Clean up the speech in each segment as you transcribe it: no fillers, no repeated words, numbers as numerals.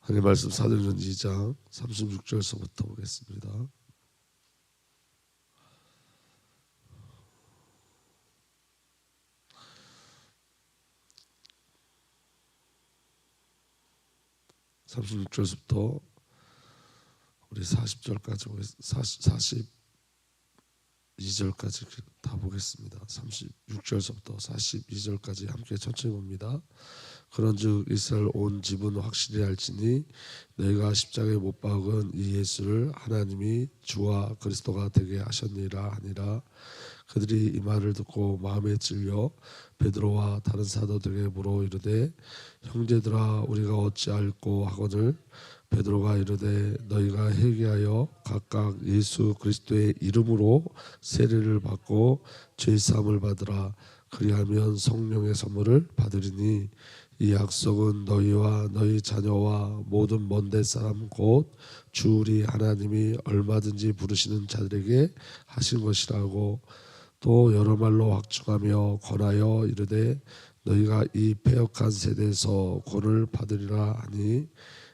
하나님 말씀 사도행전 2장 36절서부터 보겠습니다. (36절부터) 우리 40절까지 42절까지 다 보겠습니다. 36절서부터 42절까지 함께 천천히 봅니다. 그런즉 이스라엘 온 집은 확실히 알지니 너희가 십자가에 못 박은 이 예수를 하나님이 주와 그리스도가 되게 하셨니라 하니라. 그들이 이 말을 듣고 마음에 찔려 베드로와 다른 사도들에게 물어 이르되 형제들아 우리가 어찌할꼬 하거늘 베드로가 이르되 너희가 회개하여 각각 예수 그리스도의 이름으로 세례를 받고 죄 사함을 받으라. 그리하면 성령의 선물을 받으리니 이 약속은 너희와 너희 자녀와 모든 먼데 사람 곧 주 우리 하나님이 얼마든지 부르시는 자들에게 하신 것이라고. 또 여러 말로 확증하며 권하여 이르되 너희가 이 패역한 세대에서 권을 받으리라 하니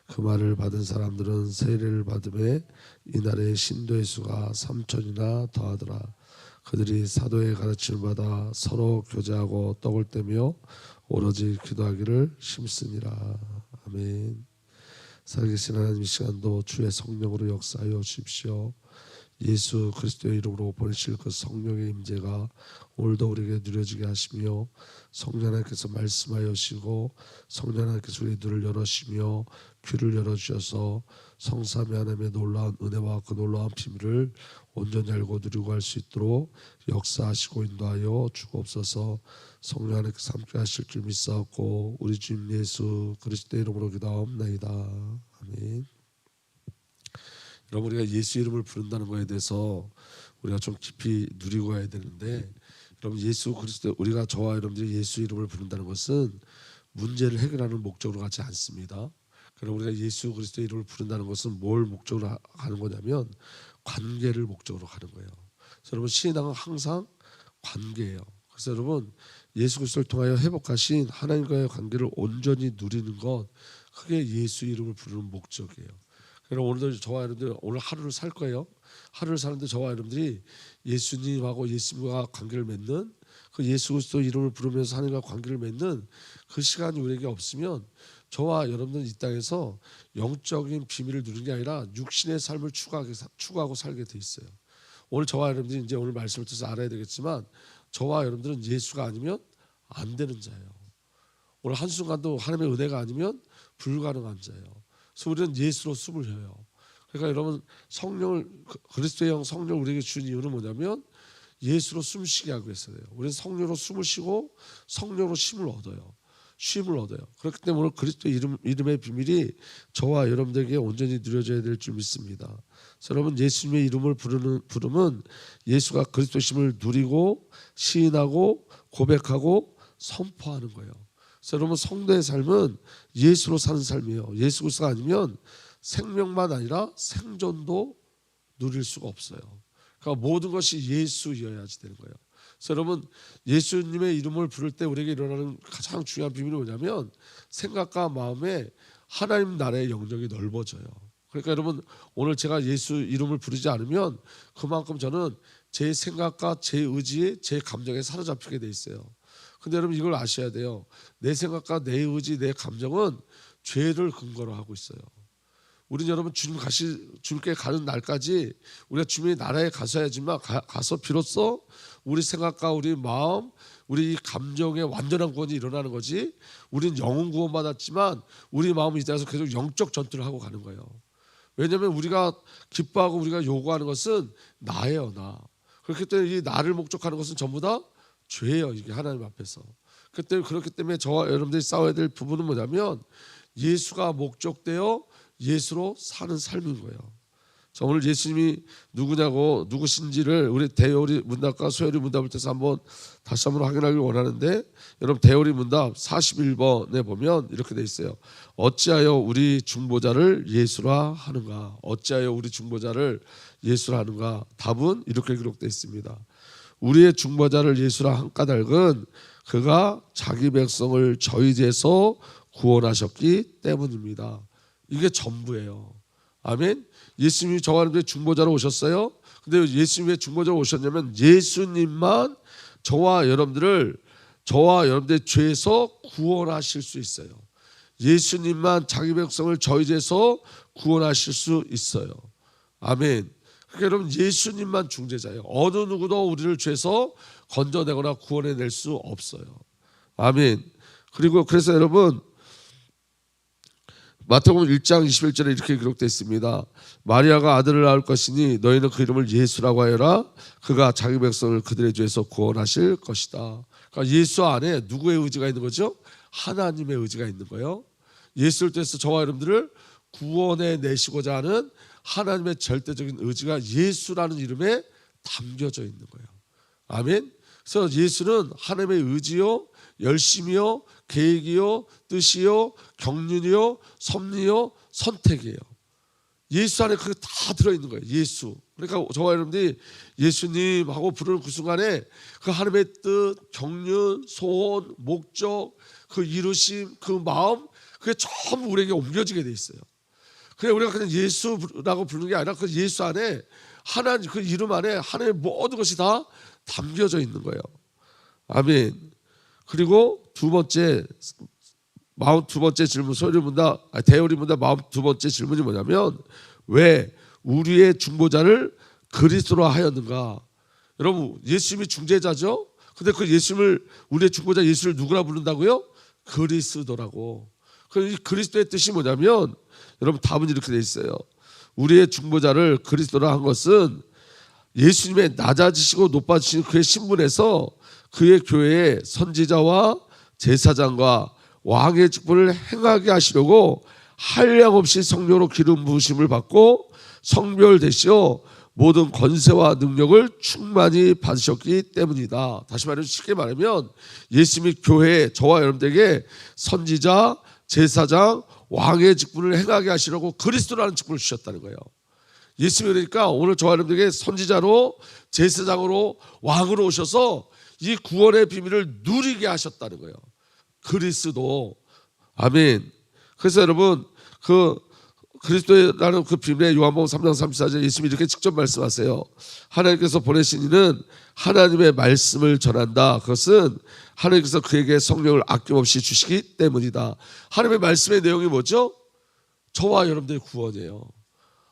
그 말을 받은 사람들은 세례를 받음에 이날에 신도의 수가 3,000이나 더하더라. 그들이 사도의 가르침을 받아 서로 교제하고 떡을 떼며 오로지 기도하기를 힘쓰니라. 아멘. 살아계신 하나님, 이 시간도 주의 성령으로 역사하여 주십시오. 예수 그리스도의 이름으로 보내실 그 성령의 임재가 오늘도 우리에게 누려지게 하시며 성령 하나님께서 말씀하여 주시고 성령 하나님께서 우리의 눈을 열어주시며 귀를 열어주셔서 성삼위 하나님의 놀라운 은혜와 그 놀라운 비밀을 온전히 알고 누리고 할 수 있도록 역사하시고 인도하여 주옵소서. 성령 하나님께서 함께 하실 줄 믿사옵고 우리 주님 예수 그리스도의 이름으로 기도하옵나이다. 아멘. 여러분, 우리가 예수 이름을 부른다는 것에 대해서 우리가 좀 깊이 누리고 가야 되는데, 여러분 예수 그리스도, 우리가 저와 여러분들이 예수 이름을 부른다는 것은 문제를 해결하는 목적으로 가지 않습니다. 그럼 우리가 예수 그리스도의 이름을 부른다는 것은 뭘 목적으로 가는 거냐면 관계를 목적으로 가는 거예요. 그래서 여러분 신앙은 항상 관계예요. 그래서 여러분 예수 그리스도를 통하여 회복하신 하나님과의 관계를 온전히 누리는 것, 그게 예수 이름을 부르는 목적이에요. 그럼 오늘도 저와 여러분들 오늘 하루를 살 거예요. 하루를 사는데 저와 여러분들이 예수님하고 예수님과 관계를 맺는, 그 예수 그리스도 이름을 부르면서 하나님과 관계를 맺는 그 시간이 우리에게 없으면 저와 여러분들은 이 땅에서 영적인 비밀을 누리는 게 아니라 육신의 삶을 추구하고 살게 돼 있어요. 오늘 저와 여러분들이 이제 오늘 말씀을 통해서 알아야 되겠지만 저와 여러분들은 예수가 아니면 안 되는 자예요. 오늘 한순간도 하나님의 은혜가 아니면 불가능한 자예요. 그래서 우리는 예수로 숨을 쉬어요. 그러니까 여러분 성령을, 그리스도의 영 성령을 우리에게 준 이유는 뭐냐면 예수로 숨쉬게 하기 위해서예요. 우리는 성령으로 숨을 쉬고 성령으로 쉼을 얻어요. 그렇기 때문에 오늘 그리스도의 이름의 비밀이 저와 여러분들에게 온전히 누려져야 될 줄 믿습니다. 그래서 여러분 예수님의 이름을 부르면 예수가 그리스도심을 누리고 시인하고 고백하고 선포하는 거예요. 그래서 여러분 성도의 삶은 예수로 사는 삶이에요. 예수 그리스도가 아니면 생명만 아니라 생존도 누릴 수가 없어요. 그러니까 모든 것이 예수여야지 되는 거예요. 그래서 여러분 예수님의 이름을 부를 때 우리에게 일어나는 가장 중요한 비밀이 뭐냐면 생각과 마음에 하나님 나라의 영역이 넓어져요. 그러니까 여러분 오늘 제가 예수 이름을 부르지 않으면 그만큼 저는 제 생각과 제 의지에 제 감정에 사로잡히게 돼 있어요. 근데 여러분 이걸 아셔야 돼요. 내 생각과 내 의지, 내 감정은 죄를 근거로 하고 있어요. 우리는 여러분 주님께 가는 날까지 우리가 주님의 나라에 가서야지만 가서 비로소 우리 생각과 우리 마음, 우리 감정의 완전한 구원이 일어나는 거지. 우리는 영혼 구원 받았지만 우리 마음은 이 땅에서 계속 영적 전투를 하고 가는 거예요. 왜냐하면 우리가 기뻐하고 우리가 요구하는 것은 나예요, 나. 그렇기 때문에 이 나를 목적하는 것은 전부 다 죄예요, 이게 하나님 앞에서. 그렇기 때문에 저와 여러분들이 싸워야 될 부분은 뭐냐면 예수가 목적되어 예수로 사는 삶인 거예요. 자, 오늘 예수님이 누구냐고 누구신지를 우리 대요리 문답과 소요리 문답을 통해서 다시 한번 확인하길 원하는데, 여러분 대요리 문답 41번에 보면 이렇게 돼 있어요. 어찌하여 우리 중보자를 예수라 하는가? 어찌하여 우리 중보자를 예수라 하는가? 답은 이렇게 기록되어 있습니다. 우리의 중보자를 예수라 한 까닭은 그가 자기 백성을 저희 죄에서 구원하셨기 때문입니다. 이게 전부예요. 아멘. 예수님이 저와 여러분의 중보자로 오셨어요. 근데 예수님이 왜 중보자로 오셨냐면 예수님만 저와 여러분들의 죄에서 구원하실 수 있어요. 예수님만 자기 백성을 저희 죄에서 구원하실 수 있어요. 아멘. 그러니까 여러분 예수님만 중재자예요. 어느 누구도 우리를 죄에서 건져내거나 구원해낼 수 없어요. 아멘. 그리고 그래서 여러분 마태복음 1장 21절에 이렇게 기록되어 있습니다. 마리아가 아들을 낳을 것이니 너희는 그 이름을 예수라고 하여라. 그가 자기 백성을 그들의 죄에서 구원하실 것이다. 그러니까 예수 안에 누구의 의지가 있는 거죠? 하나님의 의지가 있는 거예요. 예수를 통해서 저와 여러분들을 구원해 내시고자 하는 하나님의 절대적인 의지가 예수라는 이름에 담겨져 있는 거예요. 아멘. 그래서 예수는 하나님의 의지요, 열심이요, 계획이요, 뜻이요, 경륜이요, 섭리요, 선택이에요. 예수 안에 그게 다 들어있는 거예요. 예수. 그러니까 저와 여러분들이 예수님 하고 부르는 그 순간에 그 하나님의 뜻, 경륜, 소원, 목적, 그 이루심, 그 마음, 그게 전부 우리에게 옮겨지게 돼 있어요. 그냥 우리가 그냥 예수라고 부르는 게 아니라 그 예수 안에 하나님 그 이름 안에 하나님의 모든 것이 다 담겨져 있는 거예요. 아멘. 그리고 두 번째 42번째 질문, 대열이 묻다 42번째 질문이 뭐냐면 왜 우리의 중보자를 그리스도로 하였는가? 여러분 예수님이 중재자죠. 근데 그 예수님을 우리의 중보자 예수를 누구라 부른다고요? 그리스도라고. 그 그리스도의 뜻이 뭐냐면 여러분 답은 이렇게 돼 있어요. 우리의 중보자를 그리스도라 한 것은 예수님의 낮아지시고 높아지신 그의 신분에서 그의 교회에 선지자와 제사장과 왕의 직분을 행하게 하시려고 한량없이 성령으로 기름 부으심을 받고 성별되시어 모든 권세와 능력을 충만히 받으셨기 때문이다. 다시 말해서 쉽게 말하면 예수님이 교회에 저와 여러분들에게 선지자, 제사장, 왕의 직분을 행하게 하시려고 그리스도라는 직분을 주셨다는 거예요. 예수님이 그러니까 오늘 저와 여러분들에게 선지자로, 제사장으로, 왕으로 오셔서 이 구원의 비밀을 누리게 하셨다는 거예요. 그리스도. 아멘. 그래서 여러분 그 그리스도라는 그 비밀의 요한복음 3장 34절 예수님이 이렇게 직접 말씀하세요. 하나님께서 보내신 이는 하나님의 말씀을 전한다. 그것은 하나님께서 그에게 성령을 아낌없이 주시기 때문이다. 하나님의 말씀의 내용이 뭐죠? 저와 여러분들의 구원이에요.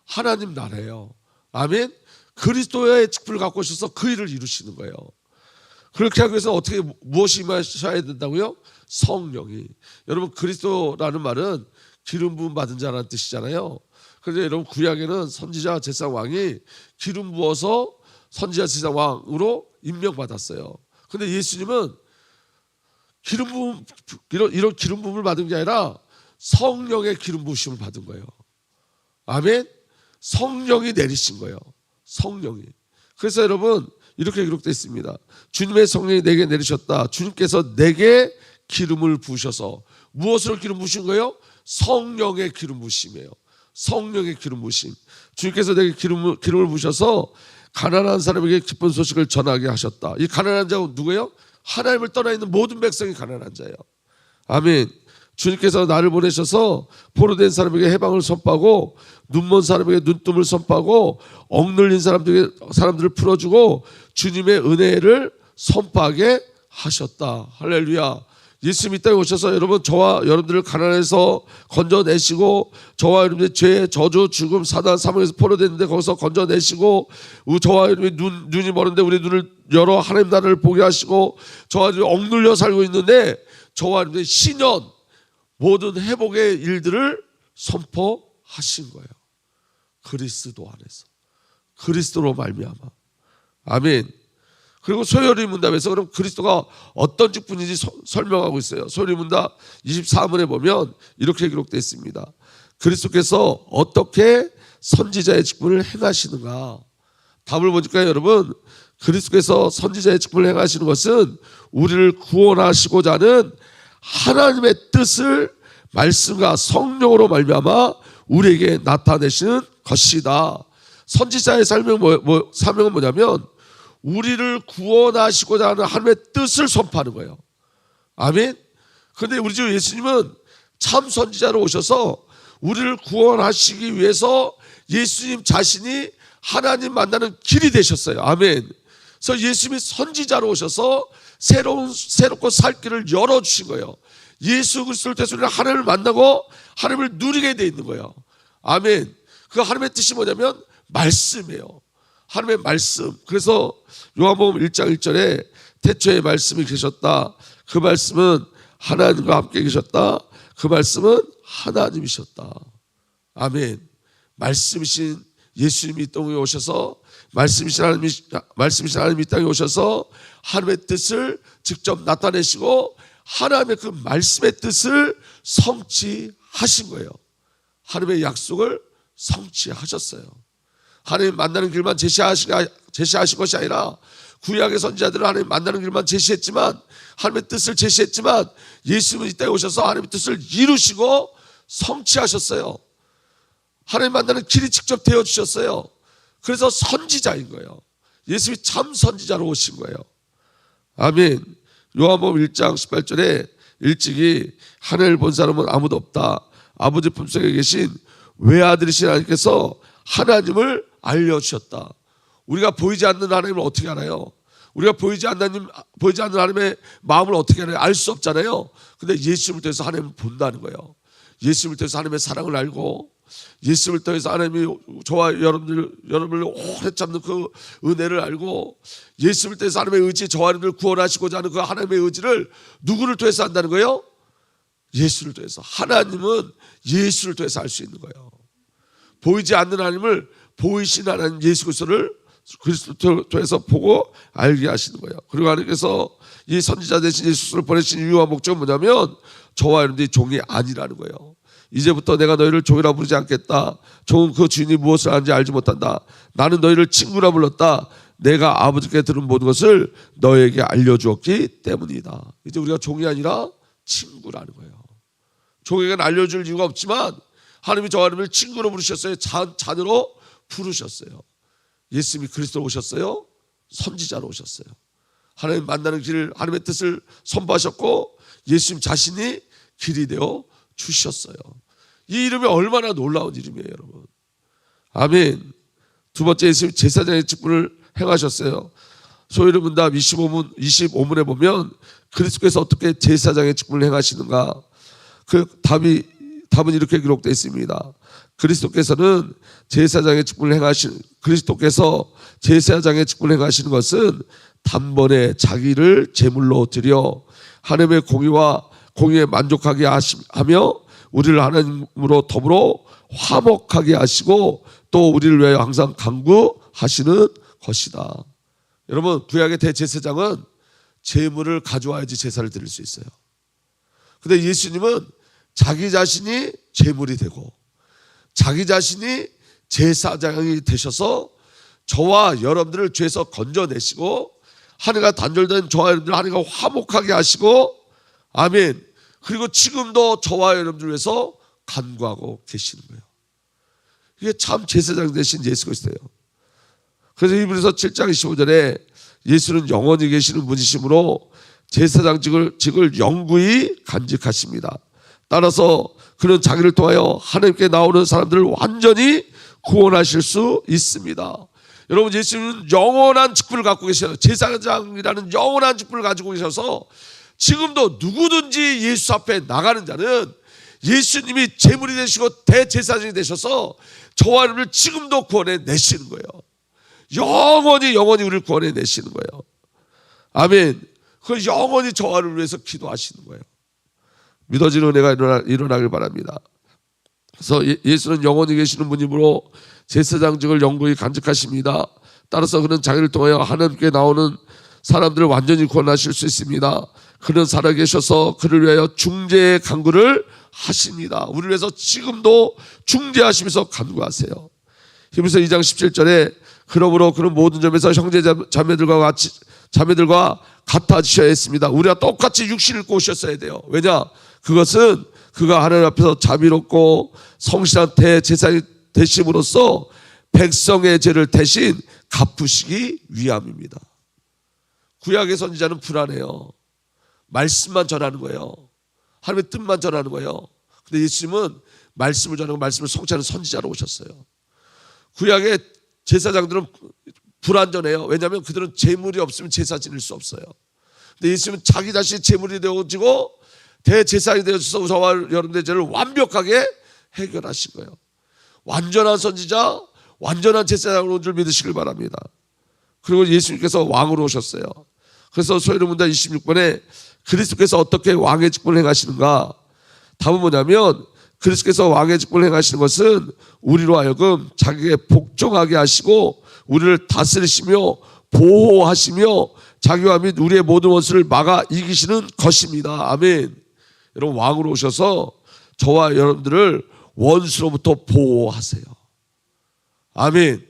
하나님 나라예요. 아멘. 그리스도의 직분을 갖고 오셔서 그 일을 이루시는 거예요. 그렇게 하기 위해서 어떻게 무엇이 임하셔야 된다고요? 성령이. 여러분 그리스도라는 말은 기름 부음 받은 자라는 뜻이잖아요. 그런데 여러분 구약에는 선지자 제사장 왕이 기름 부어서 선지자 제사장 왕으로 임명받았어요. 그런데 예수님은 기름 부음 이런 기름 부음을 받은 게 아니라 성령의 기름 부으심을 받은 거예요. 아멘. 성령이 내리신 거예요. 성령이. 그래서 여러분 이렇게 기록되어 있습니다. 주님의 성령이 내게 내리셨다. 주님께서 내게 기름을 부으셔서 무엇으로 기름 부으신 거예요? 성령의 기름 부으심이에요. 성령의 기름 부으심. 주님께서 내게 기름을 부으셔서 가난한 사람에게 기쁜 소식을 전하게 하셨다. 이 가난한 자가 누구예요? 하나님을 떠나 있는 모든 백성이 가난한 자예요. 아멘. 주님께서 나를 보내셔서 포로된 사람에게 해방을 선포하고 눈먼 사람에게 눈뜸을 선포하고 억눌린 사람들을 풀어주고 주님의 은혜를 선포하게 하셨다. 할렐루야. 예수님이 이 땅에 오셔서 여러분 저와 여러분들을 가난해서 건져내시고 저와 여러분들의 죄, 저주, 죽음, 사단, 사망에서 포로됐는데 거기서 건져내시고 저와 여러분이 눈이 멀은데 우리 눈을 열어 하나님 나라를 보게 하시고 저와 여러분이 억눌려 살고 있는데 저와 여러분들의 신년 모든 회복의 일들을 선포하신 거예요. 그리스도 안에서. 그리스도로 말미암아. 아멘. 그리고 소요리 문답에서 그럼 그리스도가 어떤 직분인지 설명하고 있어요. 소요리 문답 24문에 보면 이렇게 기록되어 있습니다. 그리스도께서 어떻게 선지자의 직분을 행하시는가? 답을 보니까 여러분 그리스도께서 선지자의 직분을 행하시는 것은 우리를 구원하시고자 하는 하나님의 뜻을 말씀과 성령으로 말미암아 우리에게 나타내시는 것이다. 선지자의 사명은 뭐냐면 우리를 구원하시고자 하는 하나님의 뜻을 선포하는 거예요. 아멘. 그런데 우리 주 예수님은 참 선지자로 오셔서 우리를 구원하시기 위해서 예수님 자신이 하나님 만나는 길이 되셨어요. 아멘. 그래서 예수님이 선지자로 오셔서 새롭고 살 길을 열어주신 거예요. 예수 그리스도를 통해서 우리는 하나님을 만나고 하나님을 누리게 돼 있는 거예요. 아멘. 그 하나님의 뜻이 뭐냐면 말씀이에요. 하나님의 말씀. 그래서 요한복음 1장 1절에 태초에 말씀이 계셨다. 그 말씀은 하나님과 함께 계셨다. 그 말씀은 하나님이셨다. 아멘. 말씀이신 예수님이 이 땅에 오셔서 말씀이신 하나님이 이 땅에 오셔서 하나님의 뜻을 직접 나타내시고 하나님의 그 말씀의 뜻을 성취하신 거예요. 하나님의 약속을 성취하셨어요. 하나님 만나는 길만 제시하신 것이 아니라 구약의 선지자들은 하나님 만나는 길만 제시했지만 하나님의 뜻을 제시했지만 예수님은 이 땅에 오셔서 하나님의 뜻을 이루시고 성취하셨어요. 하나님 만나는 길이 직접 되어주셨어요. 그래서 선지자인 거예요. 예수님이 참 선지자로 오신 거예요. 아멘. 요한복음 1장 18절에 일찍이 하늘을 본 사람은 아무도 없다. 아버지 품속에 계신 외아들이신 하나님께서 하나님을 알려주셨다. 우리가 보이지 않는 하나님을 어떻게 알아요? 우리가 보이지 않는 하나님의 마음을 어떻게 알아요? 알 수 없잖아요. 근데 예수님을 통해서 하나님을 본다는 거예요. 예수님을 통해서 하나님의 사랑을 알고 예수님을 통해서 하나님이 저와 여러분을 오래 참는 그 은혜를 알고 예수님을 통해서 하나님의 의지, 저와 여러분을 구원하시고자 하는 그 하나님의 의지를 누구를 통해서 한다는 거예요? 예수를 통해서. 하나님은 예수를 통해서 알 수 있는 거예요. 보이지 않는 하나님을 보이신 하나님 예수 그리스도를 통해서 보고 알게 하시는 거예요. 그리고 하나님께서 이 선지자 대신 예수를 보내신 이유와 목적은 뭐냐면 저와 여러분들이 종이 아니라는 거예요. 이제부터 내가 너희를 종이라 부르지 않겠다. 종은 그 주인이 무엇을 하는지 알지 못한다. 나는 너희를 친구라 불렀다. 내가 아버지께 들은 모든 것을 너에게 알려주었기 때문이다. 이제 우리가 종이 아니라 친구라는 거예요. 종에게는 알려줄 이유가 없지만 하나님이 저와 여러분을 친구로 부르셨어요. 자녀로 부르셨어요. 예수님이 그리스도로 오셨어요. 선지자로 오셨어요. 하나님 만나는 길을 하나님의 뜻을 선포하셨고 예수님 자신이 길이 되어 주셨어요. 이 이름이 얼마나 놀라운 이름이에요, 여러분. 아멘. 두 번째, 예수님 제사장의 직분을 행하셨어요. 소위를 문답 25문에 보면 그리스도께서 어떻게 제사장의 직분을 행하시는가? 그 답은 이렇게 기록되어 있습니다. 그리스도께서 제사장의 직분을 행하시는 것은 단번에 자기를 제물로 드려 하나님의 공의에 만족하게 하며 우리를 하나님으로 더불어 화목하게 하시고 또 우리를 위하여 항상 간구하시는 것이다. 여러분, 구약의 대제사장은 제물을 가져와야지 제사를 드릴 수 있어요. 근데 예수님은 자기 자신이 제물이 되고 자기 자신이 제사장이 되셔서 저와 여러분들을 죄에서 건져내시고 하나님과 단절된 저와 여러분들 하나님과 화목하게 하시고 아멘. 그리고 지금도 저와 여러분들 위해서 간구하고 계시는 거예요. 이게 참 제사장 되신 예수 그리스도예요. 그래서 히브리서 7장 25절에 예수는 영원히 계시는 분이시므로 제사장직을 영구히 간직하십니다. 따라서 그는 자기를 통하여 하나님께 나오는 사람들을 완전히 구원하실 수 있습니다. 여러분, 예수님은 영원한 직분을 갖고 계셔요. 제사장이라는 영원한 직분을 가지고 계셔서 지금도 누구든지 예수 앞에 나가는 자는 예수님이 제물이 되시고 대제사장이 되셔서 저와 여러분을 지금도 구원해 내시는 거예요. 영원히 우리를 구원해 내시는 거예요. 아멘. 그걸 영원히 저와 여러분을 위해서 기도하시는 거예요. 믿어지는 은혜가 일어나길 바랍니다. 그래서 예수는 영원히 계시는 분이므로 제사장직을 영구히 간직하십니다. 따라서 그는 자기를 통하여 하나님께 나오는 사람들을 완전히 구원하실 수 있습니다. 그는 살아계셔서 그를 위하여 중재의 간구를 하십니다. 우리를 위해서 지금도 중재하시면서 간구하세요. 히브리서 2장 17절에 그러므로 그는 모든 점에서 형제 자매들과 같아지셔야 했습니다. 우리가 똑같이 육신을 입고 오셨어야 돼요. 왜냐? 그것은 그가 하나님 앞에서 자비롭고 성실한 대제사장이 되심으로써 백성의 죄를 대신 갚으시기 위함입니다. 구약의 선지자는 불안해요. 말씀만 전하는 거예요. 하나님의 뜻만 전하는 거예요. 근데 예수님은 말씀을 전하고 말씀을 성취하는 선지자로 오셨어요. 구약의 제사장들은 불완전해요. 왜냐하면 그들은 제물이 없으면 제사 지낼 수 없어요. 근데 예수님은 자기 자신이 제물이 되어지고 대제사장이 되어서 저와 여러분들의 죄를 완벽하게 해결하신 거예요. 완전한 선지자, 완전한 제사장으로 온 줄 믿으시길 바랍니다. 그리고 예수님께서 왕으로 오셨어요. 그래서 소요문답 26번에 그리스도께서 어떻게 왕의 직분을 행하시는가? 답은 뭐냐면 그리스도께서 왕의 직분을 행하시는 것은 우리로 하여금 자기에게 복종하게 하시고 우리를 다스리시며 보호하시며 자기와 및 우리의 모든 원수를 막아 이기시는 것입니다. 아멘. 여러분, 왕으로 오셔서 저와 여러분들을 원수로부터 보호하세요. 아멘.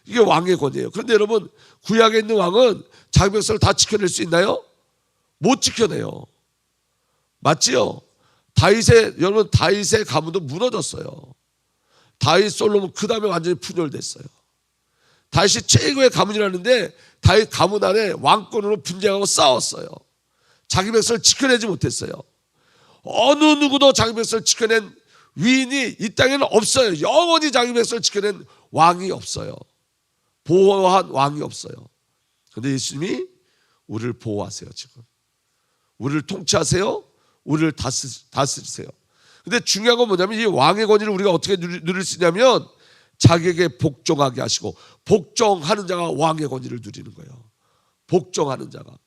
이게 왕의 권위예요. 그런데 여러분, 구약에 있는 왕은 자기 백성을 다 지켜낼 수 있나요? 못 지켜내요. 맞지요? 여러분, 다윗의 가문도 무너졌어요. 다윗, 솔로몬 그 다음에 완전히 분열됐어요. 다윗이 최고의 가문이라는데 다윗 가문 안에 왕권으로 분쟁하고 싸웠어요. 자기 백성을 지켜내지 못했어요. 어느 누구도 자기 백성을 지켜낸 위인이 이 땅에는 없어요. 영원히 자기 백성을 지켜낸 왕이 없어요. 보호한 왕이 없어요. 그런데 예수님이 우리를 보호하세요. 지금 우리를 통치하세요. 우리를 다스리세요. 근데 중요한 건 뭐냐면 이 왕의 권위를 우리가 어떻게 누릴 수 있냐면 자기에게 복종하게 하시고, 복종하는 자가 왕의 권위를 누리는 거예요. 복종하는 자가.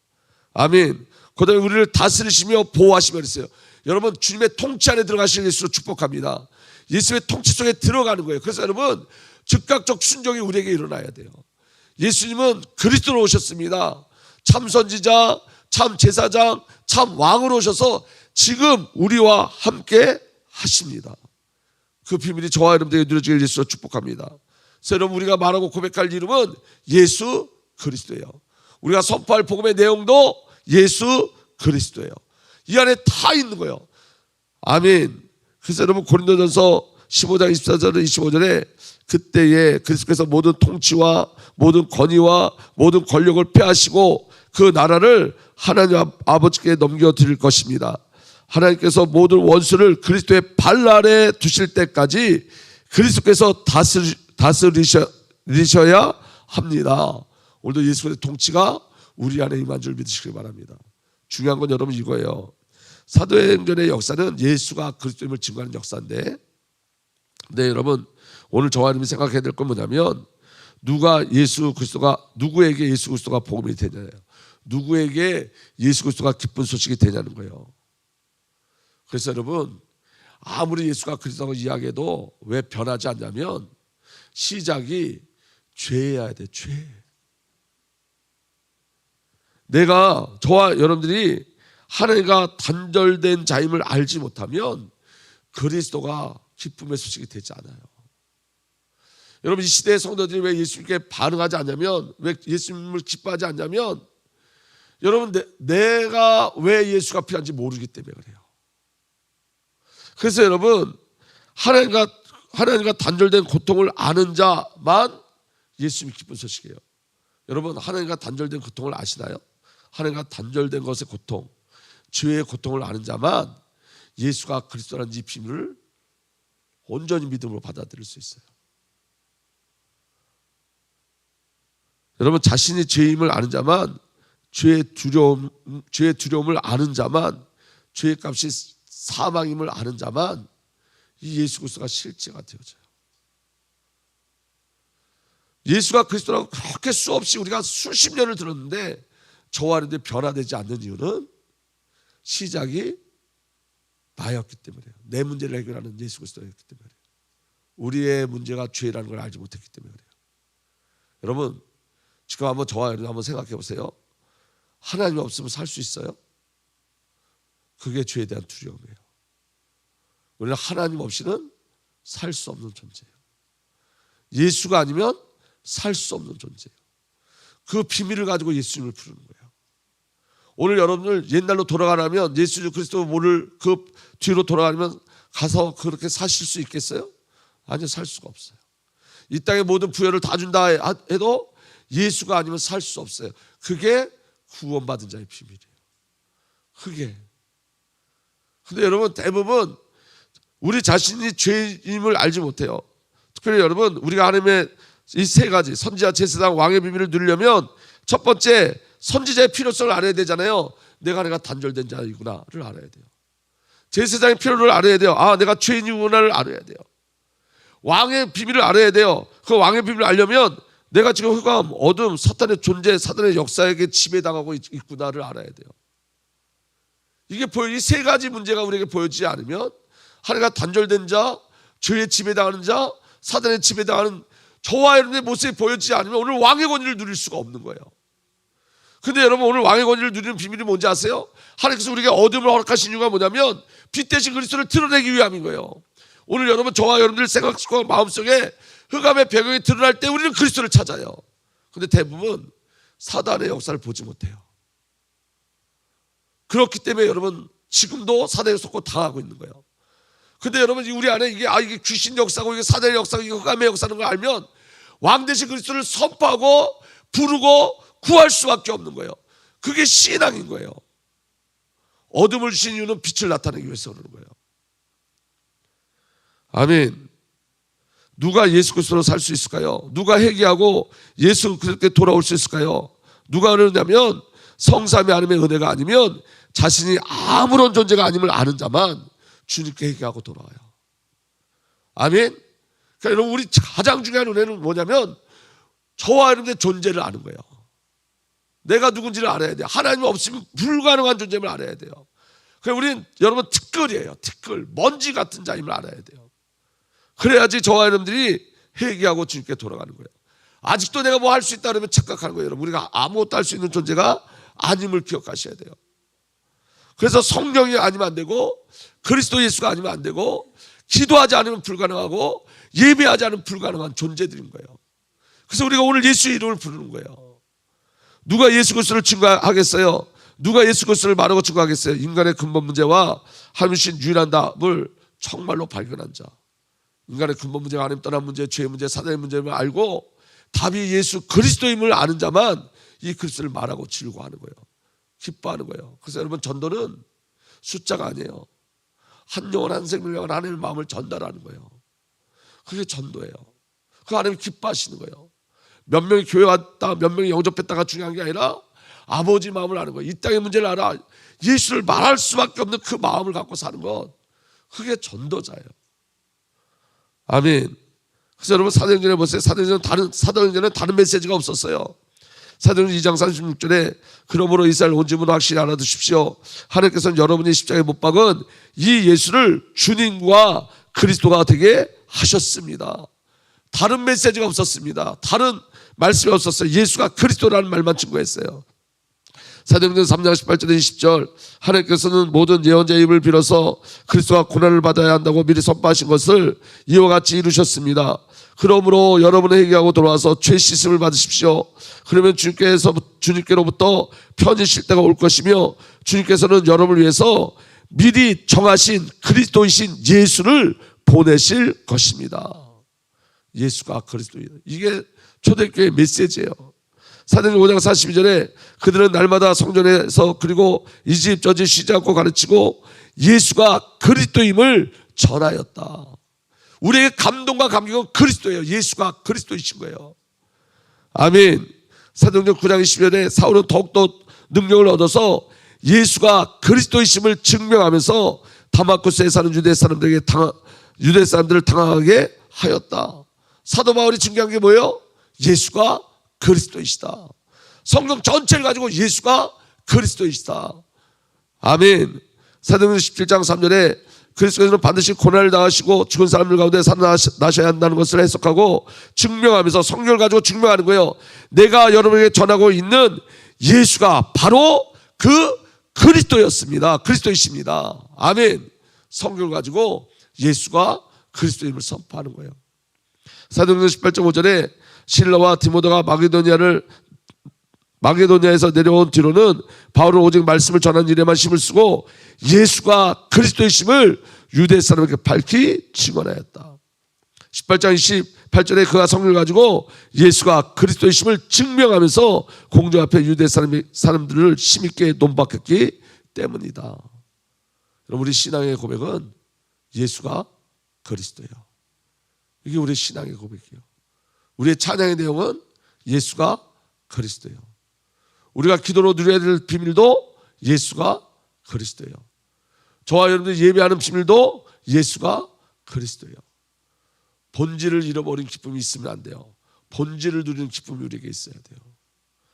아멘. 그다음에 우리를 다스리시며 보호하시며 그랬어요. 여러분, 주님의 통치 안에 들어가실 예수로 축복합니다. 예수의 통치 속에 들어가는 거예요. 그래서 여러분, 즉각적 순종이 우리에게 일어나야 돼요. 예수님은 그리스도로 오셨습니다. 참 선지자, 참 제사장, 참 왕으로 오셔서 지금 우리와 함께 하십니다. 그 비밀이 저와 여러분들에게 누려지길 예수로 축복합니다. 그래서 여러분, 우리가 말하고 고백할 이름은 예수 그리스도예요. 우리가 선포할 복음의 내용도 예수 그리스도예요. 이 안에 다 있는 거예요. 아멘. 그래서 여러분, 고린도전서 15장 24절 25절에 그때에 그리스도께서 모든 통치와 모든 권위와 모든 권력을 폐하시고 그 나라를 하나님 아버지께 넘겨드릴 것입니다. 하나님께서 모든 원수를 그리스도의 발 아래 두실 때까지 그리스도께서 다스리셔야 합니다. 오늘도 예수의 통치가 우리 안에 임한 줄 믿으시길 바랍니다. 중요한 건 여러분 이거예요. 사도행전의 역사는 예수가 그리스도임을 증거하는 역사인데, 근데 여러분, 오늘 저와 여러분이 생각해야 될 건 뭐냐면 누구에게 예수 그리스도가 복음이 되냐예요. 누구에게 예수 그리스도가 기쁜 소식이 되냐는 거예요. 그래서 여러분, 아무리 예수가 그리스도라고 이야기해도 왜 변하지 않냐면 시작이 죄여야 돼. 죄. 저와 여러분들이 하나님과 단절된 자임을 알지 못하면 그리스도가 기쁨의 소식이 되지 않아요. 여러분, 이 시대의 성도들이 왜 예수님께 반응하지 않냐면, 왜 예수님을 기뻐하지 않냐면, 여러분, 내가 왜 예수가 필요한지 모르기 때문에 그래요. 그래서 여러분, 하나님과 단절된 고통을 아는 자만 예수님이 기쁜 소식이에요. 여러분, 하나님과 단절된 고통을 아시나요? 하나님과 단절된 것의 고통, 죄의 고통을 아는 자만 예수가 그리스도라는 이 비밀을 온전히 믿음으로 받아들일 수 있어요. 여러분, 자신이 죄임을 아는 자만, 죄의 두려움을 아는 자만, 죄의 값이 사망임을 아는 자만 이 예수 그리스도가 실제가 되어져요. 예수가 그리스도라고 그렇게 수없이 우리가 수십 년을 들었는데 저와 여러분들이 변화되지 않는 이유는 시작이 나였기 때문이에요. 내 문제를 해결하는 예수 그리스도였기 때문이에요. 우리의 문제가 죄라는 걸 알지 못했기 때문에 그래요. 여러분, 지금 한번 저와 여러분 한번 생각해 보세요. 하나님이 없으면 살 수 있어요? 그게 죄에 대한 두려움이에요. 우리는 하나님 없이는 살 수 없는 존재예요. 예수가 아니면 살 수 없는 존재예요. 그 비밀을 가지고 예수님을 부르는 거예요. 오늘 여러분들 옛날로 돌아가라면, 예수 그리스도 모를 그 뒤로 돌아가면 가서 그렇게 사실 수 있겠어요? 아니요, 살 수가 없어요. 이 땅의 모든 부여를 다 준다 해도 예수가 아니면 살 수 없어요. 그게 구원받은 자의 비밀이에요. 그게. 근데 여러분, 대부분 우리 자신이 죄임을 알지 못해요. 특별히 여러분, 우리가 하나님의 이 세 가지 선지자, 제사장, 왕의 비밀을 누리려면 첫 번째, 선지자의 필요성을 알아야 되잖아요. 내가 단절된 자이구나를 알아야 돼요. 제사장의 필요를 알아야 돼요. 내가 죄인이구나를 알아야 돼요. 왕의 비밀을 알아야 돼요. 그 왕의 비밀을 알려면 내가 지금 흑암, 어둠, 사탄의 존재, 사탄의 역사에게 지배당하고 있구나를 알아야 돼요. 이게 이 세 가지 문제가 우리에게 보여지지 않으면 하나님과 단절된 자, 죄에 지배당하는 자, 사탄에 지배당하는 저와 여러분의 모습이 보여지지 않으면 오늘 왕의 권위를 누릴 수가 없는 거예요. 근데 여러분, 오늘 왕의 권위를 누리는 비밀이 뭔지 아세요? 하나님께서 우리에게 어둠을 허락하신 이유가 뭐냐면 빛 대신 그리스도를 드러내기 위함인 거예요. 오늘 여러분, 저와 여러분들 생각과 마음속에 흑암의 배경이 드러날 때 우리는 그리스도를 찾아요. 근데 대부분 사단의 역사를 보지 못해요. 그렇기 때문에 여러분, 지금도 사단에 속고 당하고 있는 거예요. 근데 여러분, 우리 안에 이게 귀신 역사고 이게 사단의 역사고 이게 흑암의 역사는 걸 알면 왕 대신 그리스도를 선포하고 부르고 구할 수밖에 없는 거예요. 그게 신앙인 거예요. 어둠을 주신 이유는 빛을 나타내기 위해서 그러는 거예요. 아멘. 누가 예수 그리스도로 살 수 있을까요? 누가 회개하고 예수 그리스도께 돌아올 수 있을까요? 누가 그러냐면 성삼위 하나님의 은혜가 아니면 자신이 아무런 존재가 아님을 아는 자만 주님께 회개하고 돌아와요. 아멘. 그러니까 여러분, 우리 가장 중요한 은혜는 뭐냐면 저와 여러분의 존재를 아는 거예요. 내가 누군지를 알아야 돼요. 하나님 없으면 불가능한 존재임을 알아야 돼요. 그래서 우리는 여러분 티끌이에요. 티끌, 먼지 같은 자임을 알아야 돼요. 그래야지 저와 여러분들이 회개하고 주님께 돌아가는 거예요. 아직도 내가 뭐 할 수 있다 그러면 착각하는 거예요. 여러분, 우리가 아무것도 할 수 있는 존재가 아님을 기억하셔야 돼요. 그래서 성령이 아니면 안 되고 그리스도 예수가 아니면 안 되고 기도하지 않으면 불가능하고 예배하지 않으면 불가능한 존재들인 거예요. 그래서 우리가 오늘 예수의 이름을 부르는 거예요. 누가 예수 그리스도를 증거하겠어요? 누가 예수 그리스도를 말하고 증거하겠어요? 인간의 근본 문제와 하나님이신 유일한 답을 정말로 발견한 자. 인간의 근본 문제가 하나님 떠난 문제, 죄 문제, 사단의 문제를 알고 답이 예수 그리스도임을 아는 자만 이 그리스도를 말하고 즐거워하는 거예요. 기뻐하는 거예요. 그래서 여러분, 전도는 숫자가 아니에요. 한 영혼 한 생명을 하나님의 마음을 전달하는 거예요. 그게 전도예요. 그 하나님 기뻐하시는 거예요. 몇 명이 교회 왔다, 몇 명이 영접했다가 중요한 게 아니라 아버지 마음을 아는 거예요. 이 땅의 문제를 알아 예수를 말할 수밖에 없는 그 마음을 갖고 사는 것, 그게 전도자예요. 아멘. 그래서 여러분, 사도행전에 보세요. 사도행전은 다른 메시지가 없었어요. 사도행전 2장 36절에 그러므로 이스라엘 온 집은 확실히 알아두십시오. 하나님께서는 여러분이 십자가에 못 박은 이 예수를 주님과 그리스도가 되게 하셨습니다. 다른 메시지가 없었습니다. 다른 말씀이 없었어요. 예수가 그리스도라는 말만 증거했어요. 사도행전 3장 18절에 20절, 하나님께서는 모든 예언자의 입을 빌어서 그리스도가 고난을 받아야 한다고 미리 선포하신 것을 이와 같이 이루셨습니다. 그러므로 여러분의 회개하고 돌아와서 죄 씻음을 받으십시오. 그러면 주님께로부터 편지실 때가 올 것이며 주님께서는 여러분을 위해서 미리 정하신 그리스도이신 예수를 보내실 것입니다. 예수가 그리스도예요. 이게 초대교회 메시지예요. 사도행전 5장 42절에 그들은 날마다 성전에서 그리고 이 집 저 집 쉬지 않고 가르치고 예수가 그리스도임을 전하였다. 우리의 감동과 감격은 그리스도예요. 예수가 그리스도이신 거예요. 아멘. 사도행전 9장 20절에 사울은 더욱더 능력을 얻어서 예수가 그리스도이심을 증명하면서 다마쿠스에 사는 유대 사람들을 당하게 하였다. 사도 바울이 증거한 게 뭐예요? 예수가 그리스도이시다. 성경 전체를 가지고 예수가 그리스도이시다. 아멘. 사도행전 17장 3절에 그리스도께서는 반드시 고난을 당하시고 죽은 사람들 가운데 살아나셔야 한다는 것을 해석하고 증명하면서 성경을 가지고 증명하는 거예요. 내가 여러분에게 전하고 있는 예수가 바로 그 그리스도였습니다. 그리스도이십니다. 아멘. 성경을 가지고 예수가 그리스도임을 선포하는 거예요. 사도행전 18장 5절에 실라와 디모데가 마게도냐에서 내려온 뒤로는 바울은 오직 말씀을 전하는 일에만 힘을 쓰고 예수가 그리스도이심을 유대 사람에게 밝히 증언하였다. 18장 28절에 그가 성령을 가지고 예수가 그리스도이심을 증명하면서 공중 앞에 유대 사람들을 힘있게 논박했기 때문이다. 여러분, 우리 신앙의 고백은 예수가 그리스도예요. 이게 우리의 신앙의 고백이에요. 우리의 찬양의 내용은 예수가 그리스도예요. 우리가 기도로 누려야 될 비밀도 예수가 그리스도예요. 저와 여러분들 예배하는 비밀도 예수가 그리스도예요. 본질을 잃어버린 기쁨이 있으면 안 돼요. 본질을 누리는 기쁨이 우리에게 있어야 돼요.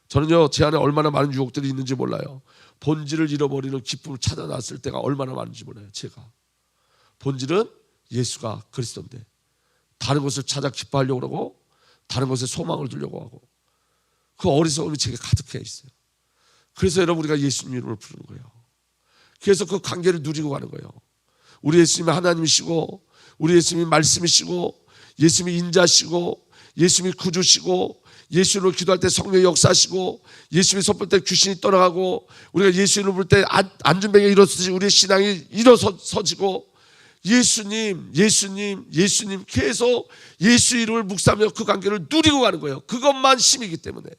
저는요, 제 안에 얼마나 많은 유혹들이 있는지 몰라요. 본질을 잃어버리는 기쁨을 찾아놨을 때가 얼마나 많은지 몰라요. 제가 본질은 예수가 그리스도인데 다른 것을 찾아 기뻐하려고 하고 다른 것에 소망을 두려고 하고 그 어리석음이 제게 가득해 있어요. 그래서 여러분 우리가 예수님 이름을 부르는 거예요. 그래서 그 관계를 누리고 가는 거예요. 우리 예수님이 하나님이시고 우리 예수님이 말씀이시고 예수님이 인자시고 예수님이 구주시고 예수님을 기도할 때 성령의 역사시고 예수님이 손볼 때 귀신이 떠나가고 우리가 예수님을 부를 때 안전병에 일어서지 우리의 신앙이 일어서지고 예수님 계속 예수 이름을 묵상하며 그 관계를 누리고 가는 거예요. 그것만 힘이기 때문에.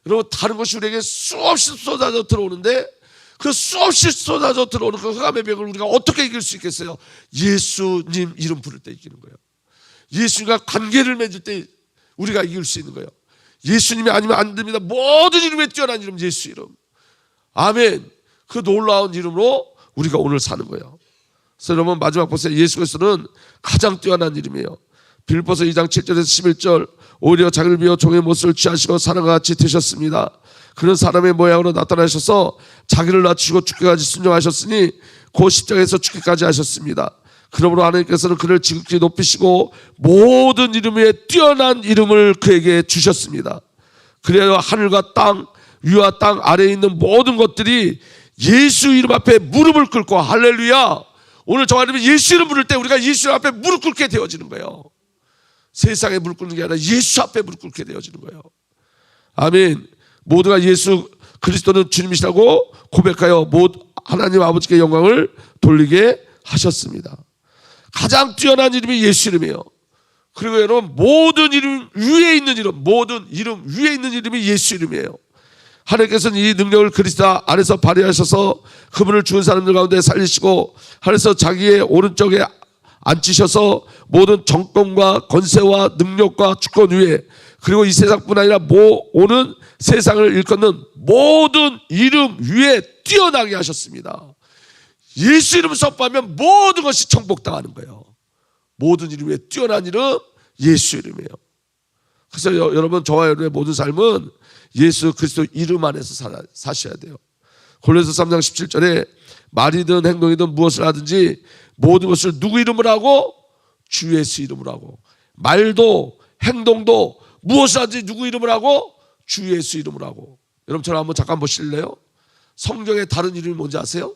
여러분 다른 것이 우리에게 수없이 쏟아져 들어오는데 그 수없이 쏟아져 들어오는 그 흑암의 벽을 우리가 어떻게 이길 수 있겠어요? 예수님 이름 부를 때 이기는 거예요. 예수님과 관계를 맺을 때 우리가 이길 수 있는 거예요. 예수님이 아니면 안 됩니다. 모든 이름에 뛰어난 이름 예수 이름. 아멘. 그 놀라운 이름으로 우리가 오늘 사는 거예요. 그래서 여러분 마지막 보세요. 예수 그리스도는 가장 뛰어난 이름이에요. 빌립보서 2장 7절에서 11절 오히려 자기를 비워 종의 모습을 취하시고 사람과 같이 되셨습니다. 그는 사람의 모양으로 나타나셔서 자기를 낮추시고 죽기까지 순종하셨으니 그 십자가에서 죽기까지 하셨습니다. 그러므로 하나님께서는 그를 지극히 높이시고 모든 이름 위에 뛰어난 이름을 그에게 주셨습니다. 그래야 하늘과 땅 위와 땅 아래에 있는 모든 것들이 예수 이름 앞에 무릎을 꿇고 할렐루야. 오늘 저와 여러분이 예수 이름 부를 때 우리가 예수 이름 앞에 무릎 꿇게 되어지는 거예요. 세상에 무릎 꿇는 게 아니라 예수 앞에 무릎 꿇게 되어지는 거예요. 아멘. 모두가 예수 그리스도는 주님이시라고 고백하여 하나님 아버지께 영광을 돌리게 하셨습니다. 가장 뛰어난 이름이 예수 이름이에요. 그리고 여러분 모든 이름 위에 있는 이름, 모든 이름 위에 있는 이름이 예수 이름이에요. 하나님께서는 이 능력을 그리스도 안에서 발휘하셔서 그분을 죽은 사람들 가운데 살리시고 하늘에서 자기의 오른쪽에 앉히셔서 모든 정권과 권세와 능력과 주권 위에 그리고 이 세상뿐 아니라 오는 세상을 일컫는 모든 이름 위에 뛰어나게 하셨습니다. 예수 이름 선포하면 모든 것이 정복당하는 거예요. 모든 이름 위에 뛰어난 이름 예수 이름이에요. 그래서 여러분 저와 여러분의 모든 삶은 예수 그리스도 이름 안에서 사셔야 돼요. 골로새 3장 17절에 말이든 행동이든 무엇을 하든지 모든 것을 누구 이름으로 하고? 주 예수 이름으로 하고. 말도 행동도 무엇을 하든지 누구 이름으로 하고? 주 예수 이름으로 하고. 여러분 저를 한번 잠깐 보실래요? 성경의 다른 이름이 뭔지 아세요?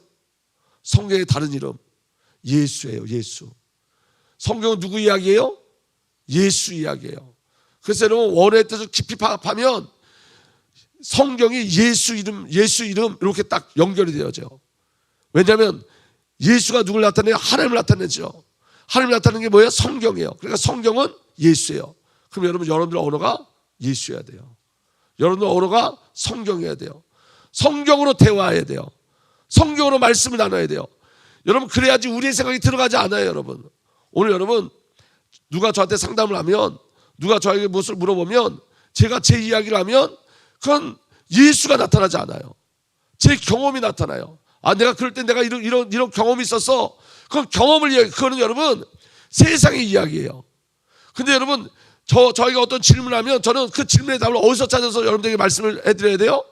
성경의 다른 이름 예수예요. 예수. 성경은 누구 이야기예요? 예수 이야기예요. 그래서 여러분 원어의 뜻을 깊이 파악하면 성경이 예수 이름 이렇게 딱 연결이 되어져요. 왜냐하면 예수가 누굴 나타내요? 하나님을 나타내죠. 하나님을 나타내는 게 뭐예요? 성경이에요. 그러니까 성경은 예수예요. 그럼 여러분들 언어가 예수여야 돼요. 여러분들 언어가 성경이어야 돼요. 성경으로 대화해야 돼요. 성경으로 말씀을 나눠야 돼요. 여러분 그래야지 우리의 생각이 들어가지 않아요. 여러분 오늘 여러분 누가 저한테 상담을 하면 누가 저에게 무엇을 물어보면 제가 제 이야기를 하면 그건 예수가 나타나지 않아요. 제 경험이 나타나요. 아 내가 그럴 때 내가 이런 경험이 있었어. 그건 경험을 이야기. 그거는 여러분 세상의 이야기예요. 근데 여러분 저희가 어떤 질문을 하면 저는 그 질문의 답을 어디서 찾아서 여러분들에게 말씀을 해드려야 돼요?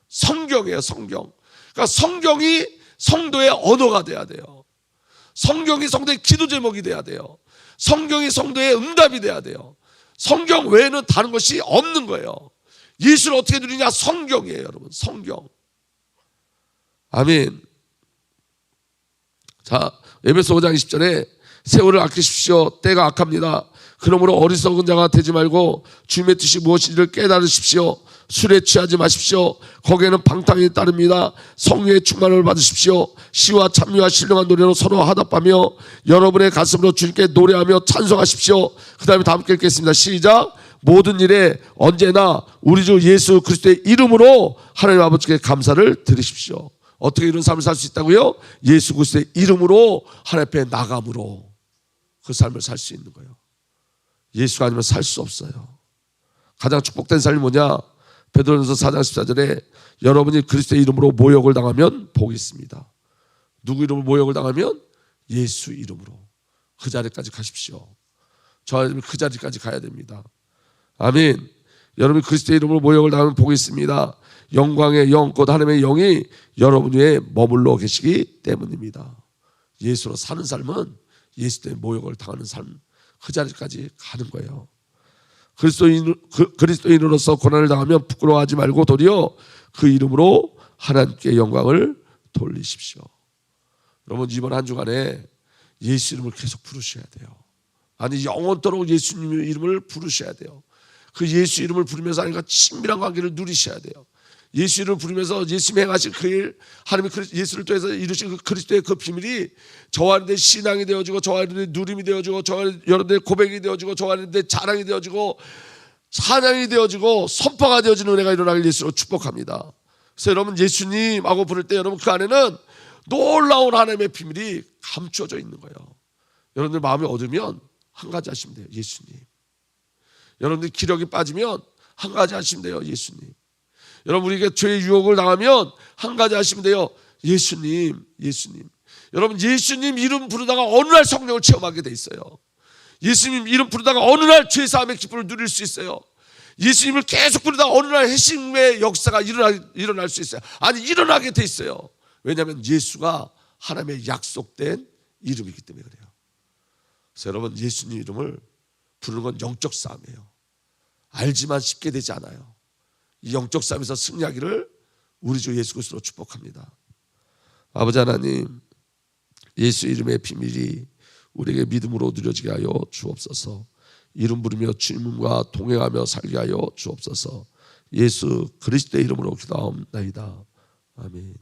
성경이에요. 성경. 그러니까 성경이 성도의 언어가 돼야 돼요. 성경이 성도의 기도 제목이 돼야 돼요. 성경이 성도의 응답이 돼야 돼요. 성경 외에는 다른 것이 없는 거예요. 예수를 어떻게 누리냐? 성경이에요. 여러분 성경. 아멘. 자 에베소 5장 20절에 세월을 아끼십시오. 때가 악합니다. 그러므로 어리석은 자가 되지 말고 주님의 뜻이 무엇인지를 깨달으십시오. 술에 취하지 마십시오. 거기에는 방탕이 따릅니다. 성령의 충만을 받으십시오. 시와 찬미와 신령한 노래로 서로 화답하며 여러분의 가슴으로 주님께 노래하며 찬송하십시오. 그 다음에 다 함께 읽겠습니다. 시작. 모든 일에 언제나 우리 주 예수 그리스도의 이름으로 하나님 아버지께 감사를 드리십시오. 어떻게 이런 삶을 살 수 있다고요? 예수 그리스도의 이름으로 하나님 앞에 나감으로 그 삶을 살 수 있는 거예요. 예수가 아니면 살 수 없어요. 가장 축복된 삶이 뭐냐? 베드로전서 4장 14절에 여러분이 그리스도의 이름으로 모욕을 당하면 복이 있습니다. 누구 이름으로 모욕을 당하면? 예수 이름으로. 그 자리까지 가십시오. 저희는 그 자리까지 가야 됩니다. 아멘. 여러분이 그리스도의 이름으로 모욕을 당하면 복이 있습니다. 영광의 영, 곧 하나님의 영이 여러분 위에 머물러 계시기 때문입니다. 예수로 사는 삶은 예수 때문에 모욕을 당하는 삶, 그 자리까지 가는 거예요. 그리스도인으로서 고난을 당하면 부끄러워하지 말고 도리어 그 이름으로 하나님께 영광을 돌리십시오. 여러분, 이번 한 주간에 예수 이름을 계속 부르셔야 돼요. 아니, 영원토록 예수님의 이름을 부르셔야 돼요. 그 예수 이름을 부르면서 하나님과 친밀한 관계를 누리셔야 돼요. 예수 이름을 부르면서 예수님이 행하신 그 일, 하나님이 예수를 통해서 이루신 그 그리스도의 그 비밀이 저와 여러분의 신앙이 되어지고, 저와 여러분의 누림이 되어지고, 저와 여러분의 고백이 되어지고, 저와 여러분의 자랑이 되어지고, 사냥이 되어지고, 선포가 되어지는 은혜가 일어나길 예수로 축복합니다. 그래서 여러분, 예수님하고 부를 때 여러분 그 안에는 놀라운 하나님의 비밀이 감추어져 있는 거예요. 여러분들 마음이 얻으면 한 가지 하시면 돼요. 예수님. 여러분들 기력이 빠지면 한 가지 하시면 돼요. 예수님. 여러분, 우리가 죄의 유혹을 당하면 한 가지 하시면 돼요. 예수님, 예수님. 여러분, 예수님 이름 부르다가 어느 날 성령을 체험하게 돼 있어요. 예수님 이름 부르다가 어느 날 죄 사함의 기쁨을 누릴 수 있어요. 예수님을 계속 부르다가 어느 날 회심의 역사가 일어날 수 있어요. 아니, 일어나게 돼 있어요. 왜냐하면 예수가 하나님의 약속된 이름이기 때문에 그래요. 그래서 여러분, 예수님 이름을 부르는 건 영적 싸움이에요. 알지만 쉽게 되지 않아요. 이 영적 싸움에서 승리하기를 우리 주 예수 그리스도로 축복합니다. 아버지 하나님, 예수 이름의 비밀이 우리에게 믿음으로 누려지게 하여 주옵소서. 이름 부르며 주님과 동행하며 살게 하여 주옵소서. 예수 그리스도의 이름으로 기도하옵나이다. 아멘.